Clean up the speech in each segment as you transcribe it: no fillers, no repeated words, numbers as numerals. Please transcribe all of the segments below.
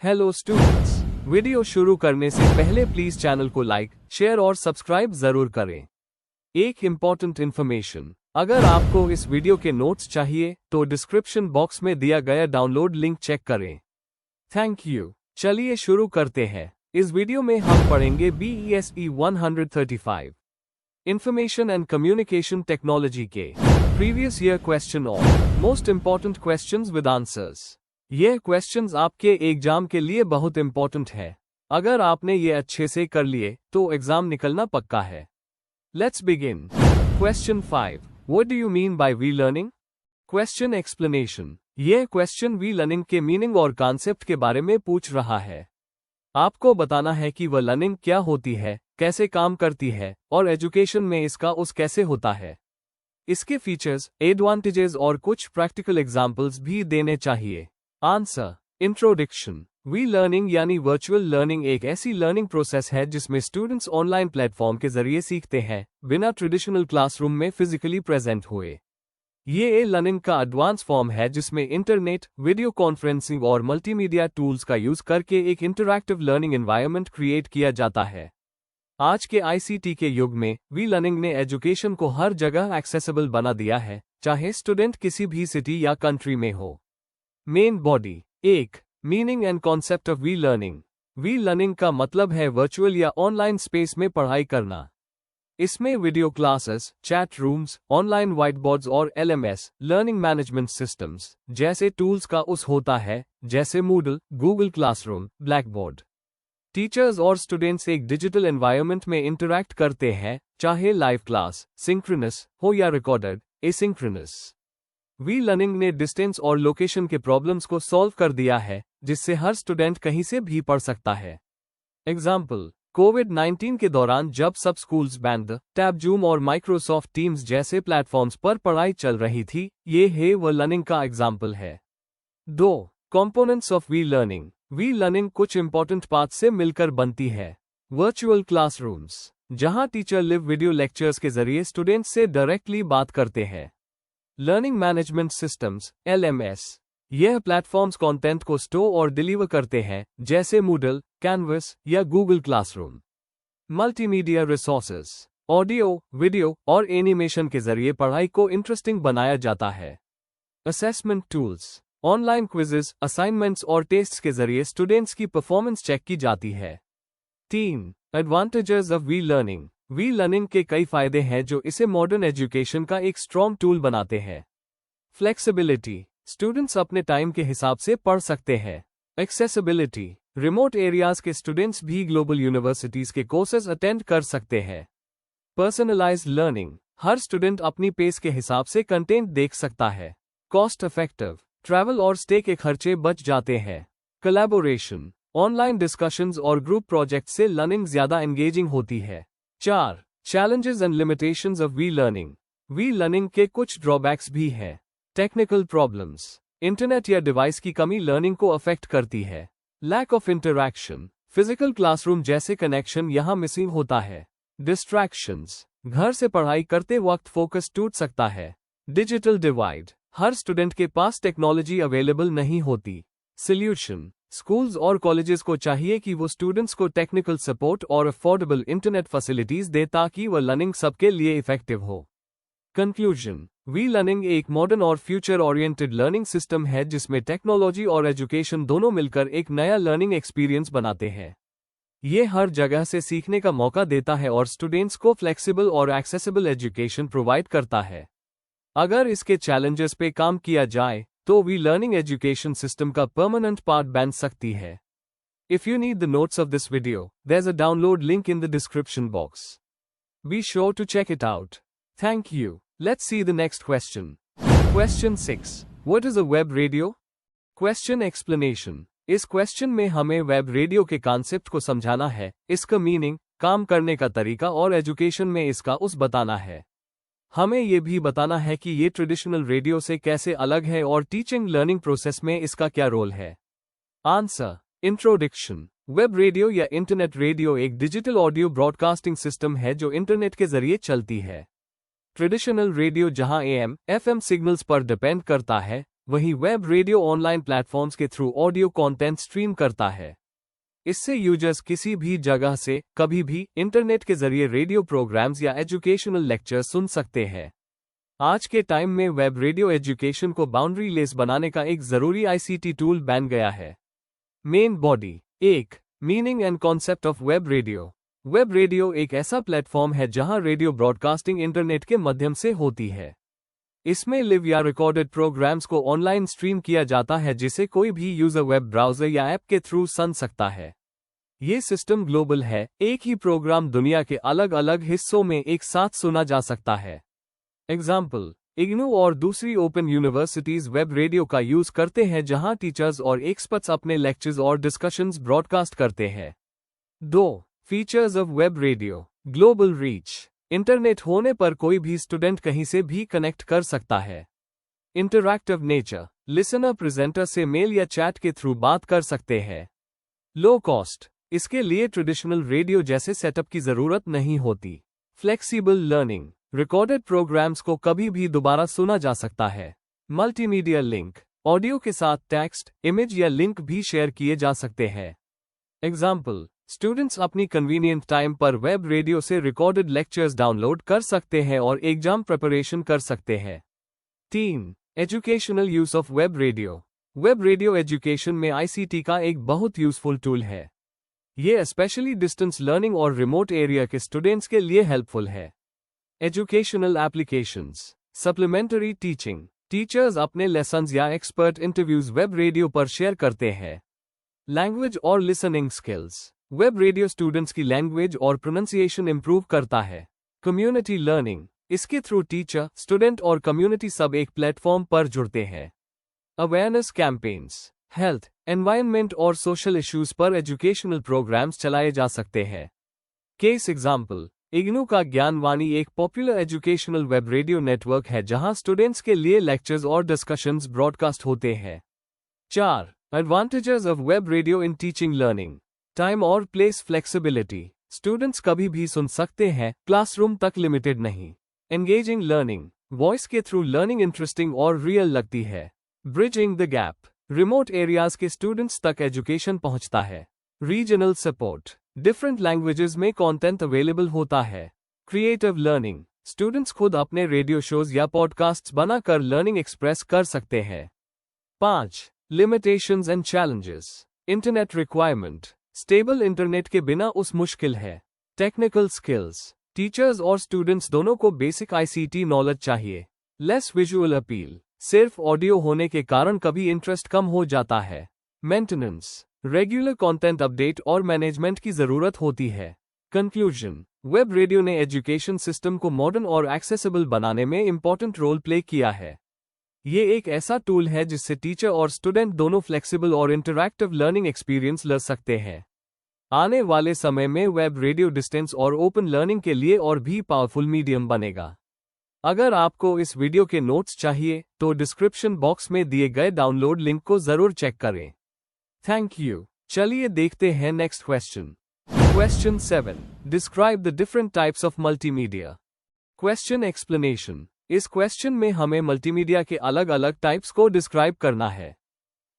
Hello students, video शुरू करने से पहले प्लीज चैनल को लाइक, शेयर और सब्सक्राइब जरूर करें। एक इम्पॉर्टेंट इन्फॉर्मेशन, अगर आपको इस वीडियो के नोट्स चाहिए तो डिस्क्रिप्शन बॉक्स में दिया गया डाउनलोड लिंक चेक करें। Thank you. चलिए शुरू करते हैं। इस वीडियो में हम पढ़ेंगे BESE 135 information and communication technology के प्रीवियस ईयर क्वेश्चन और most important questions with answers. ये क्वेश्चंस आपके एग्जाम के लिए बहुत इंपॉर्टेंट है। अगर आपने ये अच्छे से कर लिए तो एग्जाम निकलना पक्का है। Let's begin. Question 5, what do you mean by e-learning? Question explanation. यह क्वेश्चन वी लर्निंग के मीनिंग और कॉन्सेप्ट के बारे में पूछ रहा है। आपको बताना है कि वह लर्निंग क्या होती है, कैसे काम करती है और एजुकेशन में इसका उस कैसे होता है। इसके फीचर्स, एडवांटेजेस और कुछ प्रैक्टिकल एग्जांपल्स भी देने चाहिए। आंसर। इंट्रोडक्शन। वी लर्निंग यानी वर्चुअल लर्निंग एक ऐसी लर्निंग प्रोसेस है जिसमें स्टूडेंट्स ऑनलाइन प्लेटफॉर्म के जरिए सीखते हैं, बिना ट्रेडिशनल क्लासरूम में फिजिकली प्रेजेंट हुए। ये लर्निंग का एडवांस फॉर्म है जिसमें इंटरनेट, वीडियो कॉन्फ्रेंसिंग और मल्टीमीडिया टूल्स का यूज करके एक इंटरैक्टिव लर्निंग एनवायरनमेंट क्रिएट किया जाता है। आज के ICT के युग में वी लर्निंग ने एजुकेशन को हर जगह एक्सेसिबल बना दिया है, चाहे स्टूडेंट किसी भी सिटी या कंट्री में हो। Main body. 1. Meaning and concept of e-learning. E-learning का मतलब है वर्चुअल या ऑनलाइन स्पेस में पढ़ाई करना। इसमें video classes, chat rooms, online white boards और LMS लर्निंग मैनेजमेंट सिस्टम्स जैसे टूल्स का उस होता है, जैसे Moodle, Google classroom, blackboard. Teachers और स्टूडेंट्स एक डिजिटल एनवायरनमेंट में इंटरैक्ट करते हैं, चाहे लाइव क्लास, सिंक्रोनस हो या रिकॉर्डेड, एसिंक्रोनस। वी लर्निंग ने डिस्टेंस और लोकेशन के प्रॉब्लम्स को सॉल्व कर दिया है, जिससे हर स्टूडेंट कहीं से भी पढ़ सकता है। एग्जाम्पल, कोविड-19 के दौरान जब सब स्कूल्स बैंड, टैब, जूम और माइक्रोसॉफ्ट टीम्स जैसे प्लेटफॉर्म्स पर पढ़ाई चल रही थी, ये है वो लर्निंग का एग्जाम्पल है। 2. Components of e-learning. E-learning कुछ इंपॉर्टेंट पार्ट से मिलकर बनती है। वर्चुअल क्लासरूम्स, जहां टीचर लिव वीडियो लेक्चर्स के जरिए स्टूडेंट्स से डायरेक्टली बात करते हैं। लर्निंग मैनेजमेंट सिस्टम्स, LMS, यह प्लेटफॉर्म्स कंटेंट को स्टोर और डिलीवर करते हैं, जैसे मूडल, कैनवस या Google classroom. Multimedia resources, audio, video और एनिमेशन के जरिए पढ़ाई को इंटरेस्टिंग बनाया जाता है। Assessment tools, online quizzes, assignments और टेस्ट्स के जरिए स्टूडेंट्स की परफॉर्मेंस चेक की जाती है। 3. Advantages of e-learning. E-learning के कई फायदे हैं जो इसे मॉडर्न एजुकेशन का एक स्ट्रॉन्ग टूल बनाते हैं। फ्लेक्सिबिलिटी, स्टूडेंट्स अपने टाइम के हिसाब से पढ़ सकते हैं। एक्सेसिबिलिटी, रिमोट एरियाज के स्टूडेंट्स भी ग्लोबल यूनिवर्सिटीज के कोर्सेज अटेंड कर सकते हैं। पर्सनलाइज्ड लर्निंग, हर स्टूडेंट अपनी पेस के हिसाब से कंटेंट देख सकता है। कॉस्ट इफेक्टिव, ट्रैवल और स्टे के खर्चे बच जाते हैं। कोलैबोरेशन, ऑनलाइन डिस्कशंस और ग्रुप प्रोजेक्ट से लर्निंग ज्यादा एंगेजिंग होती है। 4. Challenges and limitations of e-learning. E-learning के कुछ ड्रॉबैक्स भी हैं। टेक्निकल प्रॉब्लम्स, इंटरनेट या डिवाइस की कमी लर्निंग को अफेक्ट करती है। Lack of interaction, physical classroom जैसे कनेक्शन यहां मिसिंग होता है। डिस्ट्रैक्शंस, घर से पढ़ाई करते वक्त फोकस टूट सकता है। डिजिटल डिवाइड, हर स्टूडेंट के पास टेक्नोलॉजी अवेलेबल नहीं होती। सॉल्यूशन, स्कूल्स और कॉलेजेस को चाहिए कि वो स्टूडेंट्स को टेक्निकल सपोर्ट और अफोर्डेबल इंटरनेट फैसिलिटीज दे ताकि वह लर्निंग सबके लिए इफेक्टिव हो। कंक्लूजन, वी लर्निंग एक मॉडर्न और फ्यूचर ओरिएंटेड लर्निंग सिस्टम है जिसमें टेक्नोलॉजी और एजुकेशन दोनों मिलकर एक नया लर्निंग एक्सपीरियंस बनाते हैं। ये हर जगह से सीखने का मौका देता है और स्टूडेंट्स को फ्लेक्सिबल और एक्सेसिबल एजुकेशन प्रोवाइड करता है। अगर इसके चैलेंजेस पे काम किया जाए तो वी लर्निंग एजुकेशन सिस्टम का परमानेंट पार्ट बन सकती है। If you need the notes of this video, there's a download link in the description box. Be sure to check it out. Thank you. Let's see the next question. Question 6. What is a web radio? Question explanation. इस question में हमें web radio के concept को समझाना है, इसका meaning, काम करने का तरीका और एजुकेशन में इसका उस बताना है। हमें यह भी बताना है कि ये ट्रेडिशनल रेडियो से कैसे अलग है और टीचिंग लर्निंग प्रोसेस में इसका क्या रोल है। आंसर। इंट्रोडक्शन। वेब रेडियो या इंटरनेट रेडियो एक डिजिटल ऑडियो ब्रॉडकास्टिंग सिस्टम है जो इंटरनेट के जरिए चलती है। ट्रेडिशनल रेडियो जहां AM, FM सिग्नल्स पर डिपेंड करता है, वहीं वेब रेडियो ऑनलाइन प्लेटफॉर्म्स के थ्रू ऑडियो कंटेंट स्ट्रीम करता है। इससे यूजर्स किसी भी जगह से कभी भी इंटरनेट के जरिए रेडियो प्रोग्राम्स या एजुकेशनल लेक्चर सुन सकते हैं। आज के टाइम में वेब रेडियो एजुकेशन को बाउंड्री लेस बनाने का एक जरूरी आईसीटी टूल बन गया है। Main body. 1. Meaning and concept of web radio. Web radio एक ऐसा प्लेटफॉर्म है जहां रेडियो ब्रॉडकास्टिंग इंटरनेट के माध्यम से होती है। इसमें लिव या रिकॉर्डेड प्रोग्राम्स को ऑनलाइन स्ट्रीम किया जाता है जिसे कोई भी यूजर वेब ब्राउज़र या ऐप के थ्रू सुन सकता है। ये सिस्टम ग्लोबल है, एक ही प्रोग्राम दुनिया के अलग अलग हिस्सों में एक साथ सुना जा सकता है। एग्जाम्पल, इग्नू और दूसरी ओपन यूनिवर्सिटीज वेब रेडियो का यूज करते हैं जहां टीचर्स और एक्सपर्ट्स अपने लेक्चर्स और डिस्कशंस ब्रॉडकास्ट करते हैं। 2. Features of web radio. Global reach. Internet होने पर कोई भी स्टूडेंट कहीं से भी कनेक्ट कर सकता है। Interactive nature. लिसनर प्रेजेंटर से मेल या चैट के थ्रू बात कर सकते हैं। Low cost. इसके लिए ट्रेडिशनल रेडियो जैसे सेटअप की जरूरत नहीं होती। Flexible learning. रिकॉर्डेड प्रोग्राम्स को कभी भी दोबारा सुना जा सकता है। Multimedia link. ऑडियो के साथ टेक्स्ट, इमेज या लिंक भी शेयर किए जा सकते हैं। एग्जाम्पल, स्टूडेंट्स अपनी कन्वीनियंट टाइम पर वेब रेडियो से रिकॉर्डेड लेक्चर्स डाउनलोड कर सकते हैं और एग्जाम प्रिपरेशन कर सकते हैं। 3. Educational use of web radio. Web radio education में आईसीटी का एक बहुत यूजफुल टूल है। ये स्पेशली डिस्टेंस लर्निंग और रिमोट एरिया के स्टूडेंट्स के लिए हेल्पफुल है। Educational applications. Supplementary teaching. Teachers अपने लेसन्स या एक्सपर्ट इंटरव्यूज वेब रेडियो पर शेयर करते हैं। लैंग्वेज और listening skills. Web radio students की लैंग्वेज और प्रोनंसिएशन इंप्रूव करता है। Community learning. इसके थ्रू टीचर, स्टूडेंट और कम्युनिटी सब एक प्लेटफॉर्म पर जुड़ते हैं। Awareness campaigns. हेल्थ, एनवायरनमेंट और सोशल इश्यूज पर एजुकेशनल प्रोग्राम्स चलाए जा सकते हैं। केस एग्जाम्पल, इग्नू का ज्ञानवाणी एक popular educational web radio network है जहां स्टूडेंट्स के लिए लेक्चर्स और डिस्कशंस ब्रॉडकास्ट होते हैं। 4. Advantages of web radio in teaching learning. Time और प्लेस फ्लेक्सिबिलिटी। स्टूडेंट्स कभी भी सुन सकते हैं, क्लासरूम तक लिमिटेड नहीं। Engaging learning. वॉइस के थ्रू लर्निंग इंटरेस्टिंग और रियल लगती है। Bridging the gap. Remote areas के स्टूडेंट्स तक एजुकेशन पहुंचता है। Regional support. डिफरेंट लैंग्वेजेस में कंटेंट अवेलेबल होता है। Creative learning. स्टूडेंट्स खुद अपने रेडियो शोज या पॉडकास्ट्स बनाकर लर्निंग एक्सप्रेस कर सकते हैं। 5. Limitations and challenges. Internet requirement. Stable internet के बिना उस मुश्किल है। Technical skills. टीचर्स और स्टूडेंट्स दोनों को बेसिक आईसीटी नॉलेज चाहिए। Less visual appeal. सिर्फ ऑडियो होने के कारण कभी इंटरेस्ट कम हो जाता है। मेंटेनेंस। रेगुलर कंटेंट अपडेट और मैनेजमेंट की जरूरत होती है। कंक्लूजन। वेब रेडियो ने एजुकेशन सिस्टम को मॉडर्न और एक्सेसिबल बनाने में इंपॉर्टेंट रोल प्ले किया है। ये एक ऐसा टूल है जिससे टीचर और स्टूडेंट दोनों फ्लेक्सिबल और इंटरैक्टिव लर्निंग एक्सपीरियंस ले सकते हैं। आने वाले समय में वेब रेडियो डिस्टेंस और ओपन लर्निंग के लिए और भी पावरफुल मीडियम बनेगा। अगर आपको इस वीडियो के नोट्स चाहिए तो डिस्क्रिप्शन बॉक्स में दिए गए डाउनलोड लिंक को जरूर चेक करें। Thank you. चलिए देखते हैं next question. Question 7. Describe the different types of multimedia. Question explanation. इस क्वेश्चन में हमें मल्टीमीडिया के अलग अलग टाइप्स को डिस्क्राइब करना है।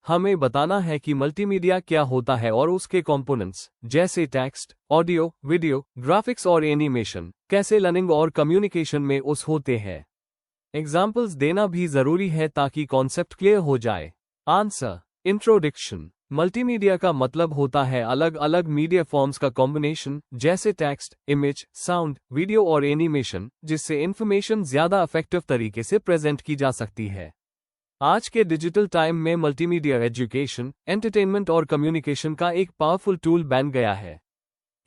हमें बताना है कि मल्टीमीडिया क्या होता है और उसके कंपोनेंट्स जैसे टेक्स्ट, ऑडियो, वीडियो, ग्राफिक्स और एनिमेशन कैसे लर्निंग और कम्युनिकेशन में उस होते हैं। एग्जाम्पल्स देना भी जरूरी है ताकि कॉन्सेप्ट क्लियर हो जाए। आंसर। इंट्रोडक्शन। मल्टीमीडिया का मतलब होता है अलग अलग मीडिया फॉर्म्स का कॉम्बिनेशन जैसे टेक्स्ट, इमेज, साउंड, वीडियो और एनिमेशन, जिससे इंफॉर्मेशन ज्यादा इफेक्टिव तरीके से प्रेजेंट की जा सकती है। आज के डिजिटल टाइम में मल्टीमीडिया एजुकेशन, एंटरटेनमेंट और कम्युनिकेशन का एक पावरफुल टूल बन गया है।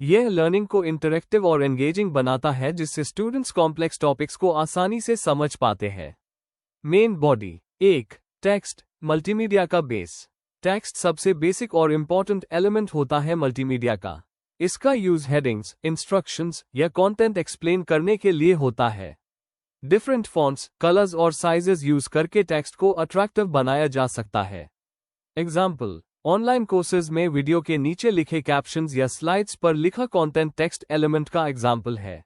यह लर्निंग को इंटरैक्टिव और एंगेजिंग बनाता है जिससे स्टूडेंट्स कॉम्प्लेक्स टॉपिक्स को आसानी से समझ पाते हैं। Main body. 1. टेक्स्ट। मल्टीमीडिया का बेस। टेक्स्ट सबसे बेसिक और इम्पॉर्टेंट एलिमेंट होता है मल्टीमीडिया का। इसका यूज हेडिंग्स, इंस्ट्रक्शंस या कंटेंट एक्सप्लेन करने के लिए होता है। डिफरेंट फॉन्ट्स, कलर्स और साइजेस यूज करके टेक्स्ट को अट्रैक्टिव बनाया जा सकता है। एग्जाम्पल, ऑनलाइन कोर्सेज में वीडियो के नीचे लिखे कैप्शंस या स्लाइड्स पर लिखा कंटेंट टेक्स्ट एलिमेंट का एग्जाम्पल है।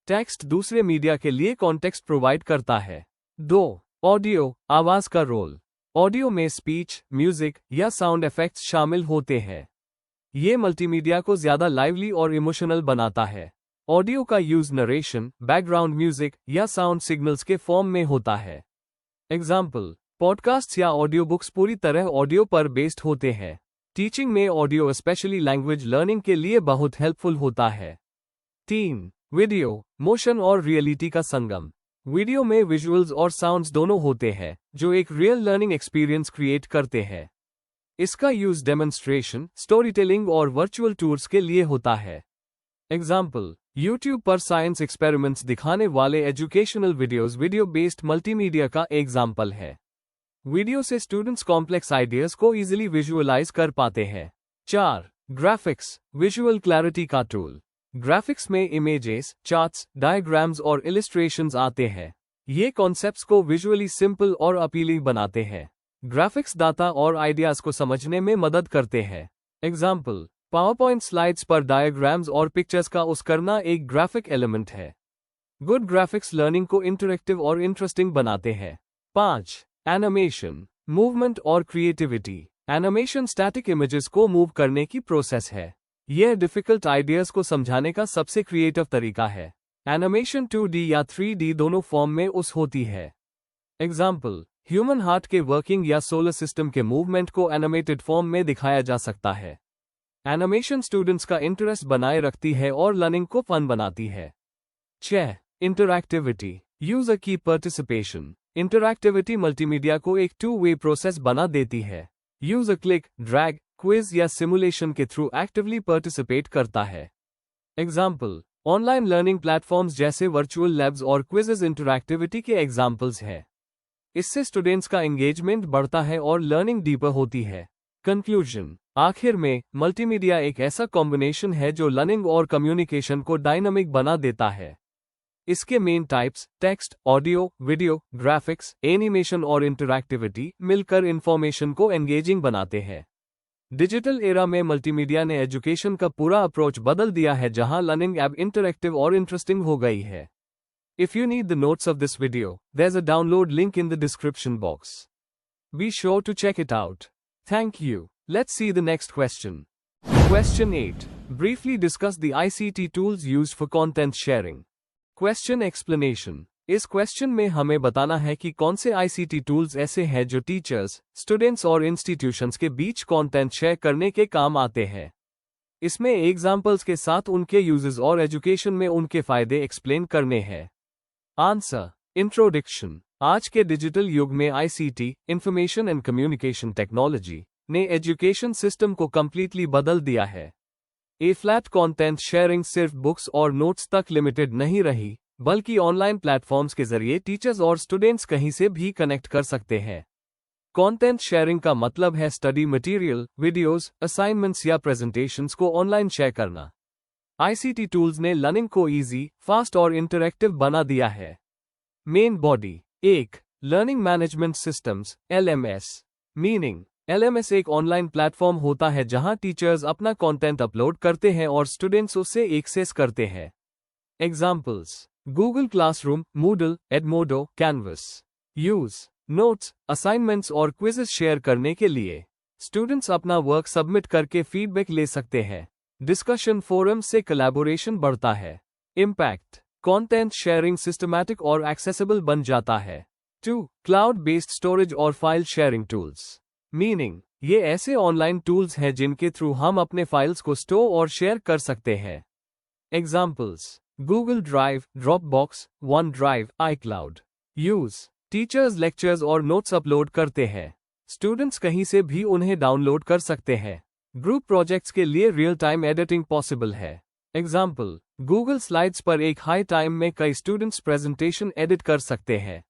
टेक्स्ट दूसरे मीडिया के लिए कॉन्टेक्स्ट प्रोवाइड करता है। 2. ऑडियो, आवाज का रोल। ऑडियो में स्पीच, म्यूजिक या साउंड इफेक्ट्स शामिल होते हैं। ये मल्टीमीडिया को ज्यादा लाइवली और इमोशनल बनाता है। ऑडियो का यूज नरेशन, बैकग्राउंड म्यूजिक या साउंड सिग्नल्स के फॉर्म में होता है। एग्जाम्पल, पॉडकास्ट्स या ऑडियो बुक्स पूरी तरह ऑडियो पर बेस्ड होते हैं। टीचिंग में ऑडियो स्पेशली लैंग्वेज लर्निंग के लिए बहुत हेल्पफुल होता है। 3. वीडियो, मोशन और रियलिटी का संगम। वीडियो में विजुअल्स और साउंड्स दोनों होते हैं, जो एक रियल लर्निंग एक्सपीरियंस क्रिएट करते हैं। इसका यूज डेमोन्स्ट्रेशन, स्टोरी टेलिंग और वर्चुअल टूर्स के लिए होता है। एग्जाम्पल, यूट्यूब पर साइंस एक्सपेरिमेंट्स दिखाने वाले educational videos video based multimedia का एग्जाम्पल है। वीडियो से स्टूडेंट्स कॉम्प्लेक्स आइडियाज को इजीली विजुअलाइज कर पाते हैं। 4. ग्राफिक्स, विजुअल क्लैरिटी का टूल। ग्राफिक्स में इमेजेस, चार्ट्स, डायग्राम्स और इलिस्ट्रेशंस आते हैं। ये कॉन्सेप्ट्स को विजुअली सिंपल और अपीलिंग बनाते हैं। ग्राफिक्स डाटा और आइडियाज को समझने में मदद करते हैं। एग्जाम्पल, पावरपॉइंट स्लाइड्स पर डायग्राम्स और पिक्चर्स का यूज करना एक ग्राफिक एलिमेंट है। गुड ग्राफिक्स लर्निंग को इंटरैक्टिव और इंटरेस्टिंग बनाते हैं। 5. एनिमेशन, मूवमेंट और क्रिएटिविटी। एनिमेशन स्टैटिक इमेजेस को मूव करने की प्रोसेस है। यह डिफिकल्ट आइडियाज को समझाने का सबसे क्रिएटिव तरीका है। एनिमेशन 2D या 3D दोनों फॉर्म में उस होती है। एग्जाम्पल, ह्यूमन हार्ट के वर्किंग या सोलर सिस्टम के मूवमेंट को एनिमेटेड फॉर्म में दिखाया जा सकता है। एनिमेशन स्टूडेंट्स का इंटरेस्ट बनाए रखती है और लर्निंग को फन बनाती है। 6. इंटरैक्टिविटी, यूजर की पार्टिसिपेशन। इंटरैक्टिविटी मल्टीमीडिया को एक 2-वे प्रोसेस बना देती है। यूजर क्लिक, ड्रैग, क्विज या सिमुलेशन के थ्रू एक्टिवली पार्टिसिपेट करता है। एग्जाम्पल, ऑनलाइन लर्निंग प्लेटफॉर्म्स जैसे वर्चुअल लैब्स और क्विजेज इंटरैक्टिविटी के एग्जाम्पल्स हैं। इससे स्टूडेंट्स का एंगेजमेंट बढ़ता है और लर्निंग डीपर होती है। कंक्लूजन, आखिर में मल्टीमीडिया एक ऐसा कॉम्बिनेशन है जो लर्निंग और कम्युनिकेशन को डायनामिक बना देता है। इसके main types text, audio, video, graphics, animation और इंटरैक्टिविटी मिलकर इंफॉर्मेशन को एंगेजिंग बनाते हैं। डिजिटल एरा में मल्टीमीडिया ने एजुकेशन का पूरा अप्रोच बदल दिया है, जहां लर्निंग अब इंटरैक्टिव और इंटरेस्टिंग हो गई है। If you need the notes of this video, there's a download link in the description box. Be sure to check it out. Thank you. Let's see the next question. Question 8. Briefly discuss the ICT tools used for content sharing. Question explanation. इस question में हमें बताना है कि कौन से ICT tools ऐसे हैं जो टीचर्स, स्टूडेंट्स और इंस्टीट्यूशंस के बीच कंटेंट शेयर करने के काम आते हैं। इसमें एग्जाम्पल्स के साथ उनके यूजेस और एजुकेशन में उनके फायदे एक्सप्लेन करने हैं। Answer, introduction. आज के डिजिटल युग में ICT, information and communication technology, ने एजुकेशन सिस्टम को कंप्लीटली बदल दिया है। फ्लैट कंटेंट शेयरिंग सिर्फ बुक्स और नोट्स तक लिमिटेड नहीं रही, बल्कि ऑनलाइन प्लेटफॉर्म्स के जरिए टीचर्स और स्टूडेंट्स कहीं से भी कनेक्ट कर सकते हैं। कंटेंट शेयरिंग का मतलब है स्टडी मटेरियल, वीडियोस, असाइनमेंट्स या प्रेजेंटेशंस को ऑनलाइन शेयर करना। ICT टूल्स ने लर्निंग को इजी, फास्ट और इंटरैक्टिव बना दिया है। Main body 1. Learning management systems LMS। Meaning, LMS एक ऑनलाइन प्लेटफॉर्म होता है जहां टीचर्स अपना कंटेंट अपलोड करते हैं और स्टूडेंट्स उसे एक्सेस करते हैं। Examples, Google Classroom, Moodle, Edmodo, Canvas. Use, notes, assignments और क्विजेस शेयर करने के लिए। स्टूडेंट्स अपना वर्क सबमिट करके फीडबैक ले सकते हैं। डिस्कशन फोरम से कोलैबोरेशन बढ़ता है। इम्पैक्ट, कंटेंट शेयरिंग सिस्टमैटिक और एक्सेसिबल बन जाता है। 2. क्लाउड बेस्ड स्टोरेज और फाइल शेयरिंग टूल्स। मीनिंग, ये ऐसे ऑनलाइन टूल्स हैं जिनके थ्रू हम अपने फाइल्स को स्टोर और शेयर कर सकते हैं। Examples, Google drive, Dropbox, one drive, iCloud। Use, teachers lectures और नोट्स अपलोड करते हैं। स्टूडेंट्स कहीं से भी उन्हें डाउनलोड कर सकते हैं। ग्रुप प्रोजेक्ट्स के लिए रियल टाइम एडिटिंग पॉसिबल है। एग्जाम्पल, गूगल स्लाइड्स पर एक हाई टाइम में कई स्टूडेंट्स प्रेजेंटेशन एडिट कर सकते हैं।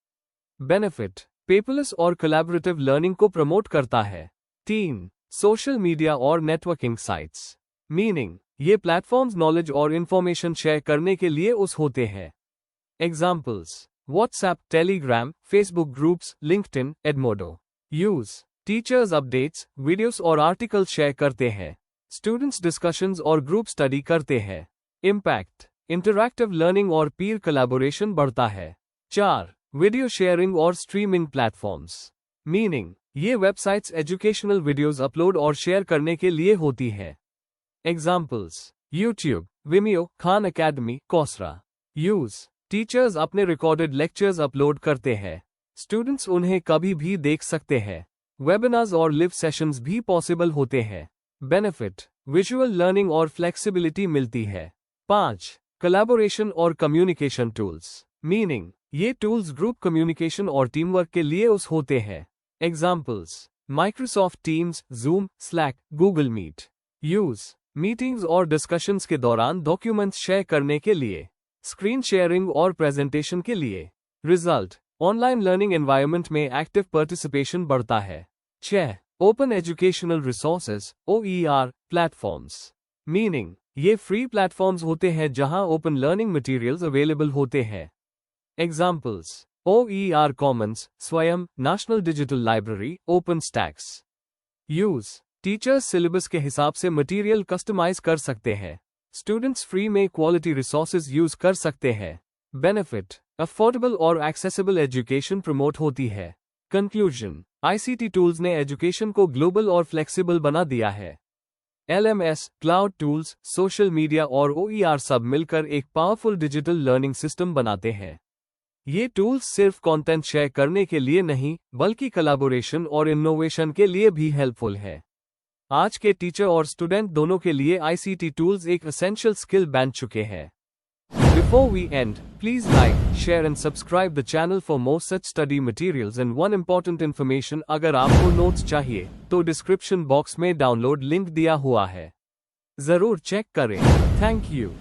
बेनिफिट, पेपरलेस और कोलैबोरेटिव लर्निंग को प्रमोट करता है। 3. सोशल मीडिया और नेटवर्किंग साइट्स। मीनिंग, ये प्लेटफॉर्म्स नॉलेज और इंफॉर्मेशन शेयर करने के लिए उस होते हैं। Examples, WhatsApp, Telegram, Facebook groups, LinkedIn, Edmodo. Use, teachers updates, videos और आर्टिकल्स शेयर करते हैं। स्टूडेंट्स डिस्कशंस और ग्रुप स्टडी करते हैं। इम्पैक्ट, इंटरैक्टिव लर्निंग और पीर कोलैबोरेशन बढ़ता है। 4. वीडियो शेयरिंग और स्ट्रीमिंग प्लेटफॉर्म्स। मीनिंग, ये वेबसाइट्स एजुकेशनल वीडियोस अपलोड और शेयर करने के लिए होती है। Examples: YouTube, Vimeo, Khan Academy, Coursera. Use: teachers अपने रिकॉर्डेड लेक्चर्स अपलोड करते हैं। स्टूडेंट्स उन्हें कभी भी देख सकते हैं। वेबिनार्स और लिव सेशंस भी पॉसिबल होते हैं। बेनिफिट: विजुअल लर्निंग और फ्लेक्सिबिलिटी मिलती है। 5. कोलैबोरेशन और कम्युनिकेशन टूल्स। मीनिंग: ये टूल्स ग्रुप कम्युनिकेशन और टीम वर्क के लिए होते हैं। Examples: Microsoft Teams, Zoom, Slack, Google Meet. Use: meetings और डिस्कशंस के दौरान डॉक्यूमेंट्स शेयर करने के लिए। स्क्रीन शेयरिंग और प्रेजेंटेशन के लिए। रिजल्ट: ऑनलाइन लर्निंग एनवायरनमेंट में एक्टिव पार्टिसिपेशन बढ़ता है। 6. Open educational resources OER platforms. Meaning: ये फ्री प्लेटफॉर्म्स होते हैं जहां ओपन लर्निंग मटेरियल्स अवेलेबल होते हैं। एग्जाम्पल्स: OER कॉमन्स, स्वयं, national digital library, open stacks. Use: teachers syllabus के हिसाब से मटेरियल कस्टमाइज कर सकते हैं। स्टूडेंट्स फ्री में क्वालिटी रिसोर्सेज यूज कर सकते हैं। बेनिफिट: अफोर्डेबल और एक्सेसिबल एजुकेशन प्रमोट होती है। कंक्लूजन: ICT टूल्स ने एजुकेशन को ग्लोबल और फ्लेक्सिबल बना दिया है। LMS, cloud tools, social media और OER सब मिलकर एक पावरफुल डिजिटल लर्निंग सिस्टम बनाते हैं। ये टूल्स सिर्फ कंटेंट शेयर करने के लिए नहीं, बल्कि कोलैबोरेशन और इनोवेशन के लिए भी हेल्पफुल है। आज के टीचर और स्टूडेंट दोनों के लिए ICT टूल्स एक एसेंशियल स्किल बन चुके हैं। Before we end, please like, share and subscribe the channel for more such study materials and one important information अगर आपको नोट्स चाहिए, तो डिस्क्रिप्शन बॉक्स में डाउनलोड लिंक दिया हुआ है। जरूर चेक करें। Thank you.